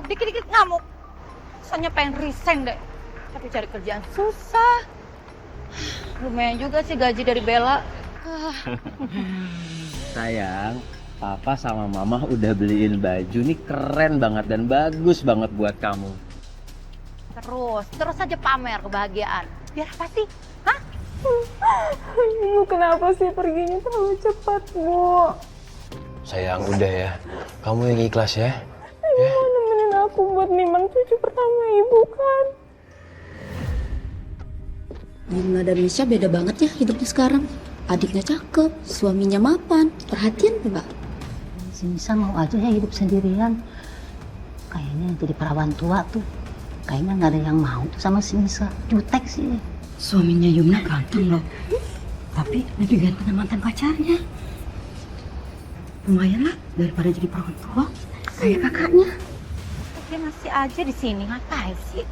dikit-dikit ngamuk. Soalnya pengen resign deh. Tapi cari kerjaan susah. Lumayan juga sih gaji dari Bella. Sayang, Papa sama Mama udah beliin baju nih keren banget dan bagus banget buat kamu. Terus aja pamer kebahagiaan. Biar apa sih? Hah? Ibu kenapa sih perginya terlalu cepat, Bu? Sayang, udah ya. Kamu yang ikhlas ya. Ibu mau nemenin aku buat nimang cucu pertama Ibu kan? Yumna dan Misha beda banget ya hidupnya sekarang. Adiknya cakep, suaminya mapan, perhatian Mbak. Si Nisa mau aja ya hidup sendirian. Kayaknya jadi perawan tua tuh. Kayaknya nggak ada yang mau tuh sama si Nisa. Jutek sih. Suaminya Yumna ganteng loh. Tapi lebih ganteng dari mantan pacarnya. Lumayan lah daripada jadi perawan tua kayak kakaknya. Dia masih aja di sini, ngapain sih?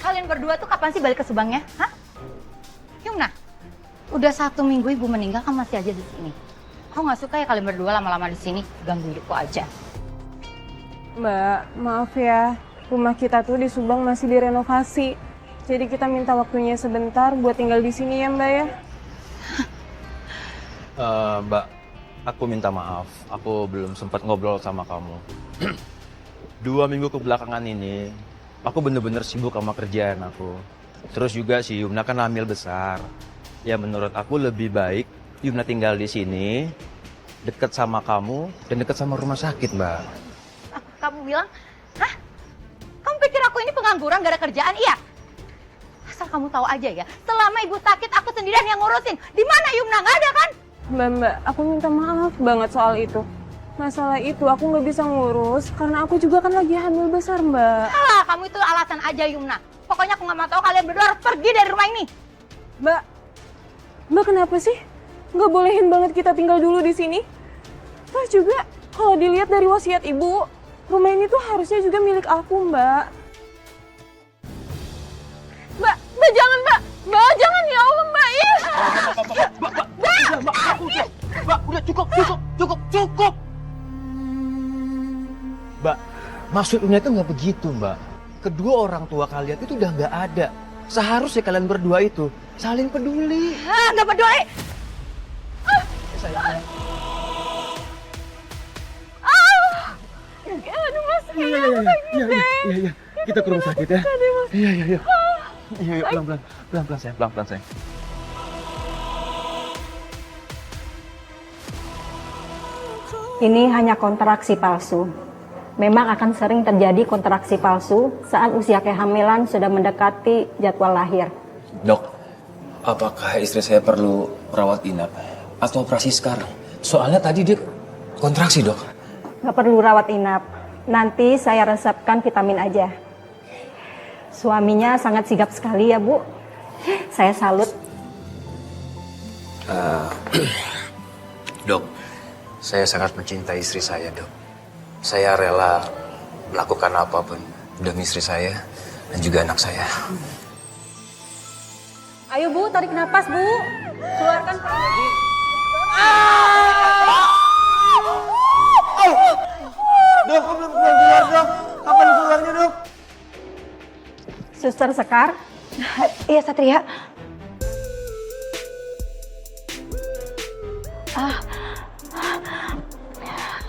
Kalian berdua tuh kapan sih balik ke Subangnya? Hah? Yumna, udah 1 minggu ibu meninggal, kamu masih aja di sini. Aku nggak suka ya kalian berdua lama-lama di sini, ganggu hidupku aja. Mbak, maaf ya. Rumah kita tuh di Subang masih direnovasi. Jadi kita minta waktunya sebentar buat tinggal di sini ya, Mbak ya. Mbak, aku minta maaf. Aku belum sempat ngobrol sama kamu. 2 minggu kebelakangan ini, aku bener-bener sibuk sama kerjaan aku. Terus juga si Yumna kan hamil besar. Ya menurut aku lebih baik Yumna tinggal di sini, deket sama kamu dan deket sama rumah sakit, Mbak. Kamu bilang, hah? Kamu pikir aku ini pengangguran gak ada kerjaan? Iya. Asal kamu tahu aja ya, selama ibu sakit aku sendirian yang ngurusin. Di mana Yumna? Nggak ada kan? Mbak, aku minta maaf banget soal itu. Masalah itu aku nggak bisa ngurus karena aku juga kan lagi hamil besar, Mbak. Alah, kamu itu alasan aja Yumna. Pokoknya aku nggak mau tahu kalian berdua harus pergi dari rumah ini. Mbak kenapa sih? Nggak bolehin banget kita tinggal dulu di sini? Terus juga kalau dilihat dari wasiat ibu, rumah ini tuh harusnya juga milik aku, Mbak. Mbak jangan, Mbak. Mbak jangan ya Allah, Mbak. Ih. Mbak, udah cukup. Mbak, maksudnya itu nggak begitu, Mbak. Kedua orang tua kalian itu udah nggak ada. Seharusnya kalian berdua itu saling peduli. Nggak peduli. Aduh, Mas. Iya. Kita ke rumah sakit ya. Iya. Iya, pelan-pelan sayang. Ini hanya kontraksi palsu. Memang akan sering terjadi kontraksi palsu saat usia kehamilan sudah mendekati jadwal lahir. Dok, apakah istri saya perlu rawat inap atau operasi sekarang? Soalnya tadi dia kontraksi, Dok. Nggak perlu rawat inap. Nanti saya resepkan vitamin aja. Suaminya sangat sigap sekali ya, Bu. Saya salut. Dok, saya sangat mencintai istri saya, Dok. Saya rela melakukan apapun demi istri saya dan juga anak saya. Ayo, Bu, tarik napas, Bu. Keluarkan perut. Dok, belum keluar dok. Kapan keluarnya dok? Suster Sekar. Iya Satria.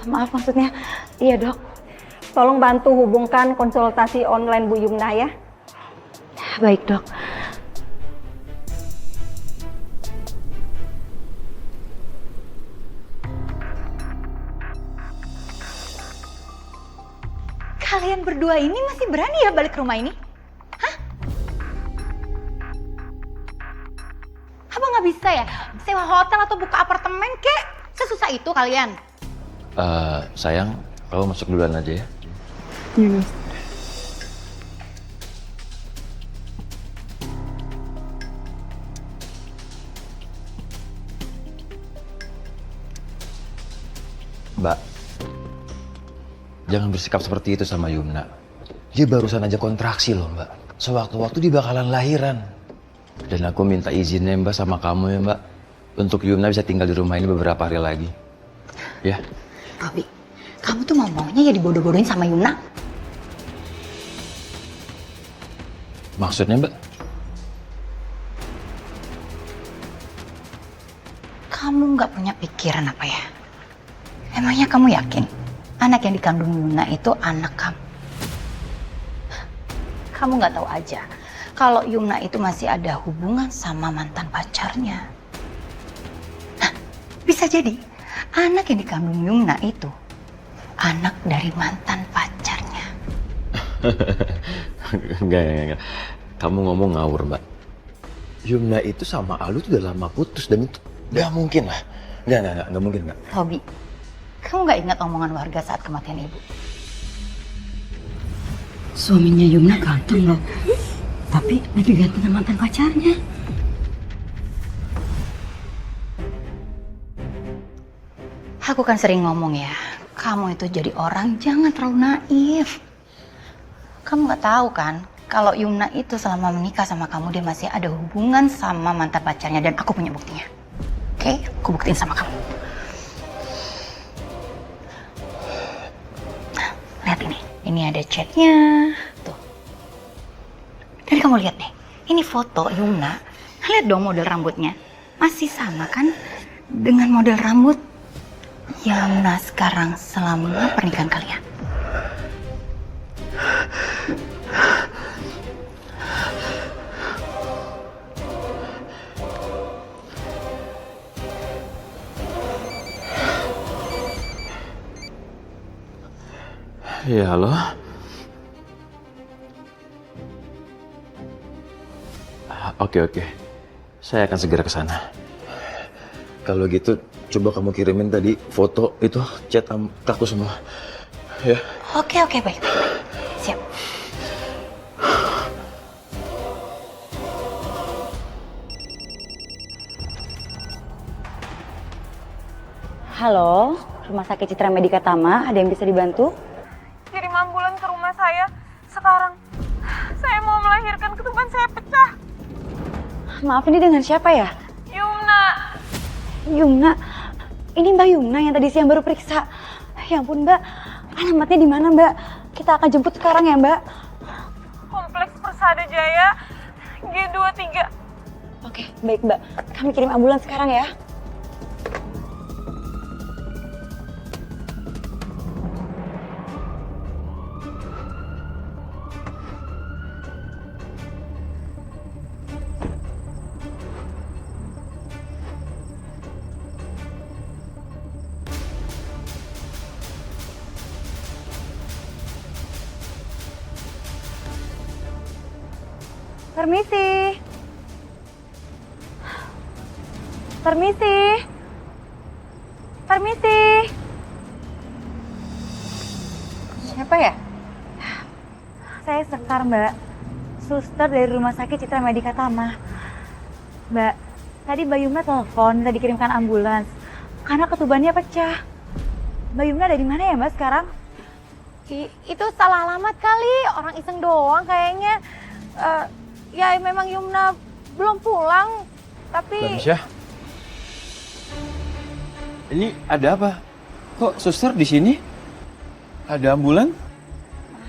Maaf maksudnya. Iya dok. Tolong bantu hubungkan konsultasi online Bu Yumna ya. Baik dok. Kalian berdua ini masih berani ya balik ke rumah ini? Hah? Apa nggak bisa ya? Sewa hotel atau buka apartemen kek? Sesusah itu kalian? Sayang, kamu masuk duluan aja ya. Mbak, jangan bersikap seperti itu sama Yumna. Dia barusan aja kontraksi loh, Mbak. Sewaktu-waktu dia bakalan lahiran. Dan aku minta izinnya Mbak sama kamu ya, Mbak. Untuk Yumna bisa tinggal di rumah ini beberapa hari lagi. Ya. Robi, kamu tuh maunya ya dibodoh-bodohin sama Yuna? Maksudnya, Mbak? Kamu nggak punya pikiran apa ya? Emangnya kamu yakin anak yang dikandung Yuna itu anak kamu? Kamu nggak tahu aja kalau Yuna itu masih ada hubungan sama mantan pacarnya. Nah, bisa jadi anak yang dikandung Yuna itu anak dari mantan pacarnya. Enggak. Kamu ngomong ngawur, Mbak. Yumna itu sama Alu tuh udah lama putus dan itu nggak mungkin lah. Nggak mungkin, Mbak. Robi, kamu nggak ingat omongan warga saat kematian ibu? Suaminya Yumna ganteng loh. Tapi lebih ganteng sama mantan pacarnya. Aku kan sering ngomong ya, kamu itu jadi orang jangan terlalu naif. Kamu nggak tahu kan, kalau Yumna itu selama menikah sama kamu dia masih ada hubungan sama mantan pacarnya dan aku punya buktinya. Oke, aku buktiin sama kamu. Nah, lihat ini ada chatnya, tuh. Dan kamu lihat deh, ini foto Yumna. Lihat dong model rambutnya, masih sama kan dengan model rambut Yumna sekarang selama pernikahan kalian. Ya, halo. Oke. Saya akan segera ke sana. Kalau gitu, coba kamu kirimin tadi foto itu, chat ke aku semua. Ya. Oke, baik. Siap. Halo, Rumah Sakit Citra Medika Tama, ada yang bisa dibantu? Kirim ambulan ke rumah saya sekarang. Saya mau melahirkan, ketuban saya pecah. Maaf, ini dengan siapa ya? Yumna, ini Mbak Yumna yang tadi siang baru periksa. Ya ampun Mbak, alamatnya di mana Mbak? Kita akan jemput sekarang ya Mbak. Kompleks Persada Jaya, G23. Oke, baik Mbak. Kami kirim ambulans sekarang ya. Permisi. Siapa ya? Saya Sekar Mbak, suster dari Rumah Sakit Citra Medika Tama. Mbak, tadi Mbak Yumna telepon, minta dikirimkan ambulans karena ketubannya pecah. Mbak Yumna ada di mana ya Mbak sekarang? Itu salah alamat kali, orang iseng doang kayaknya. Ya memang Yumna belum pulang, tapi... Mbak Misha? Ini ada apa? Kok suster di sini? Ada ambulan?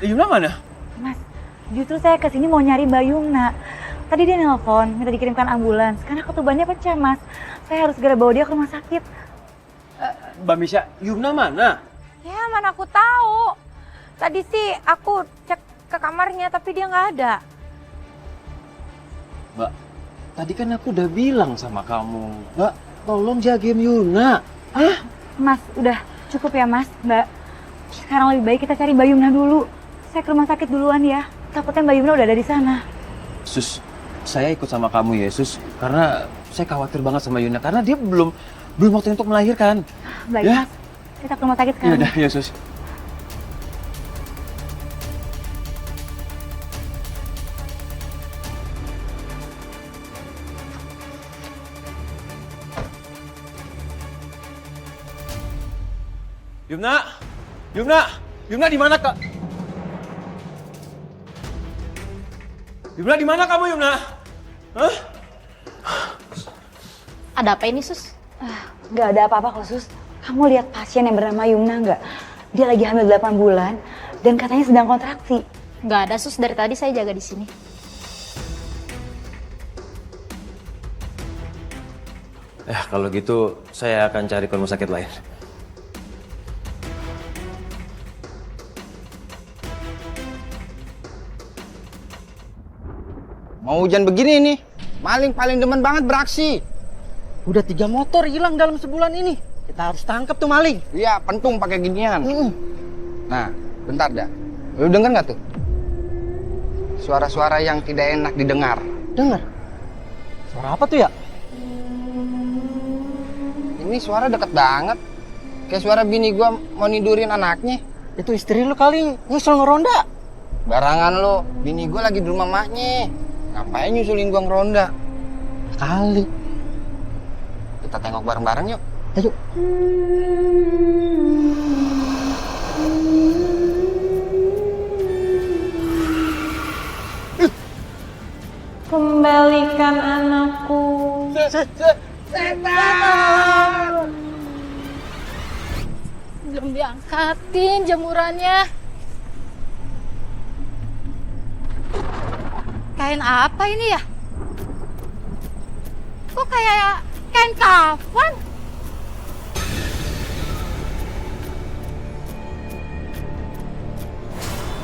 Yumna mana? Mas, justru saya kesini mau nyari Mbak Yumna. Tadi dia nelpon, minta dikirimkan ambulans karena ketubannya pecah Mas. Saya harus segera bawa dia ke rumah sakit. Mbak Misha, Yumna mana? Ya mana aku tahu. Tadi sih aku cek ke kamarnya tapi dia nggak ada. Mbak, tadi kan aku udah bilang sama kamu, Mbak, tolong jagain Yuna. Hah? Mas, udah cukup ya Mas, Mbak. Sekarang lebih baik kita cari Mbak Yumna dulu. Saya ke rumah sakit duluan ya. Takutnya Mbak Yumna udah ada di sana. Sus, saya ikut sama kamu ya, Sus. Karena saya khawatir banget sama Yuna. Karena dia belum waktu untuk melahirkan. Baik Ya? Mas, kita ke rumah sakit Ya sekarang. udah, ya Sus. Yumna di mana Kak? Yumna di mana kamu Yumna? Hah? Ada apa ini, Sus? Nggak ada apa-apa kok, Sus. Kamu lihat pasien yang bernama Yumna nggak? Dia lagi hamil 8 bulan dan katanya sedang kontraksi. Nggak ada sus, dari tadi saya jaga di sini. Kalau gitu saya akan cari ke rumah sakit lain. Mau hujan begini nih, maling paling demen banget beraksi. Udah 3 motor hilang dalam sebulan ini. Kita harus tangkap tuh maling. Iya, pentung pakai ginian. Nah, bentar dah. Lu denger nggak tuh? Suara-suara yang tidak enak didengar. Dengar. Suara apa tuh ya? Ini suara deket banget. Kayak suara bini gua mau nidurin anaknya. Itu istri lu kali nyusul ngeronda. Barangan lo, bini gua lagi di rumah maknya. Ngapain nyusulin gua ngeronda? Kali. Kita tengok bareng-bareng yuk. Ayo. Kembalikan anakku. Belum diangkatin jemurannya. Kain apa ini ya? Kok kayak kain kafan?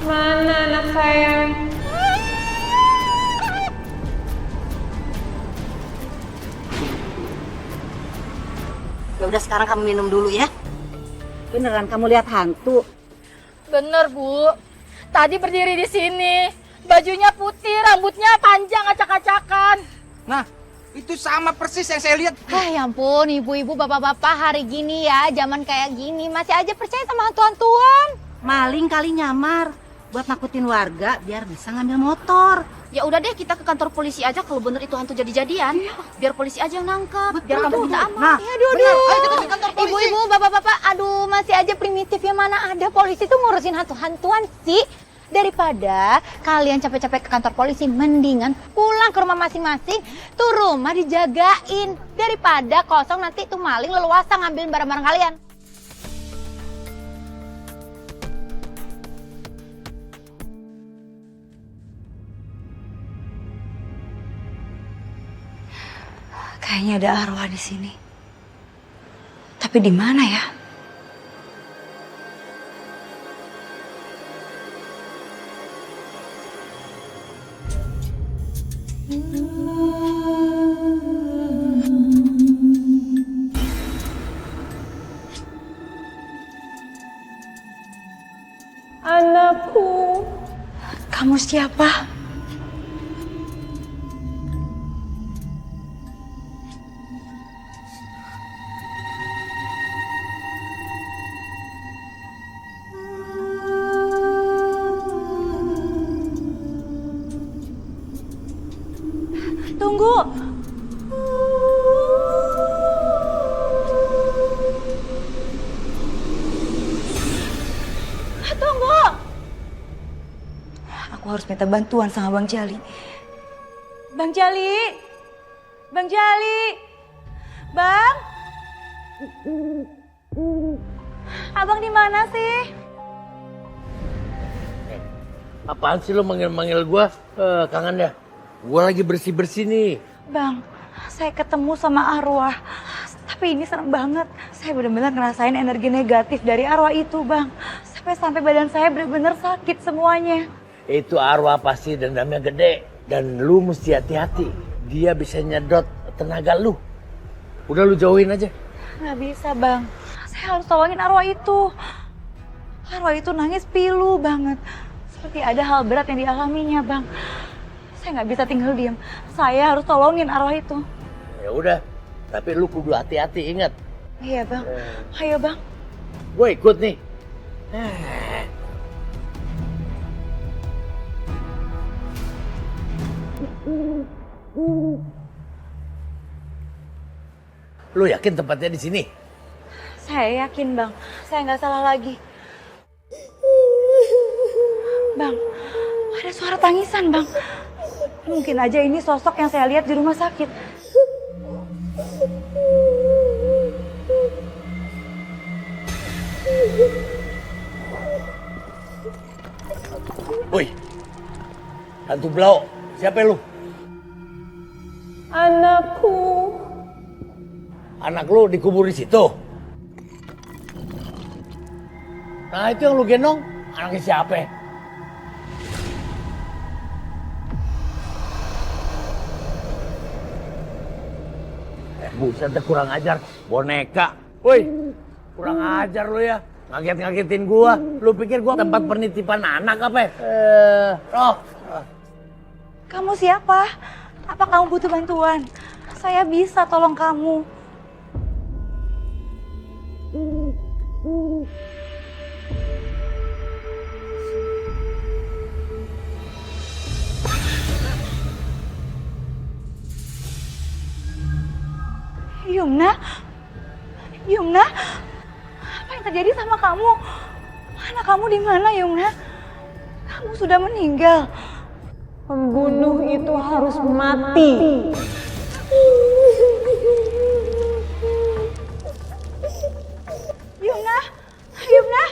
Mana anak saya? Ya udah sekarang kamu minum dulu ya. Beneran kamu lihat hantu? Bener Bu. Tadi berdiri di sini, bajunya putih, rambutnya panjang acak-acakan. Nah, itu sama persis yang saya lihat. Ya ampun, ibu-ibu, bapak-bapak hari gini ya, zaman kayak gini masih aja percaya sama hantu-hantuan. Maling kali nyamar buat nakutin warga biar bisa ngambil motor. Ya udah deh, kita ke kantor polisi aja kalau bener itu hantu jadi-jadian. Biar polisi aja yang nangkap, biar kamu kita aman. Nah, Ya aduh, ibu-ibu, bapak-bapak, aduh masih aja primitif ya, mana ada polisi tuh ngurusin hantu-hantuan sih. Daripada kalian capek-capek ke kantor polisi, mendingan pulang ke rumah masing-masing, tuh rumah dijagain. Daripada kosong nanti tuh maling leluasa ngambilin barang-barang kalian. Kayaknya ada arwah di sini. Tapi di mana ya? Anakku. Kamu siapa? Tunggu. Tunggu. Aku harus minta bantuan sama Bang Jali. Bang Jali. Bang Jali. Bang. Abang di mana sih? Apaan sih lo manggil-manggil gua? Kangen dah. Gua lagi bersih-bersih nih. Bang, saya ketemu sama arwah. Tapi ini serem banget. Saya benar-benar ngerasain energi negatif dari arwah itu, Bang. Sampai badan saya benar-benar sakit semuanya. Itu arwah pasti dendamnya gede. Dan lu mesti hati-hati. Dia bisa nyedot tenaga lu. Udah lu jauhin aja. Nggak bisa, Bang. Saya harus tolongin arwah itu. Arwah itu nangis pilu banget. Seperti ada hal berat yang dialaminya, Bang. Saya nggak bisa tinggal diam. Saya harus tolongin arwah itu. Ya udah, tapi lu kudu hati-hati, ingat. Iya, Bang. Ayo, Bang. Gue ikut nih. Lu yakin tempatnya di sini? Saya yakin, Bang. Saya nggak salah lagi. Bang, ada suara tangisan, Bang. Mungkin aja ini sosok yang saya lihat di rumah sakit. Woi, hantu blau, siapa lu? Anakku. Anak lu dikubur di situ? Nah itu yang lu gendong, anaknya siapa? Buset, kurang ajar, boneka. Woi, kurang ajar lu ya. Ngaget-ngagetin gua. Lu pikir gua tempat penitipan anak apa ya? Kamu siapa? Apa kamu butuh bantuan? Saya bisa tolong kamu. Yumna? Yumna? Apa yang terjadi sama kamu? Anak kamu di mana, Yumna? Kamu sudah meninggal. Pembunuh itu harus mati. Yumna? Yumna?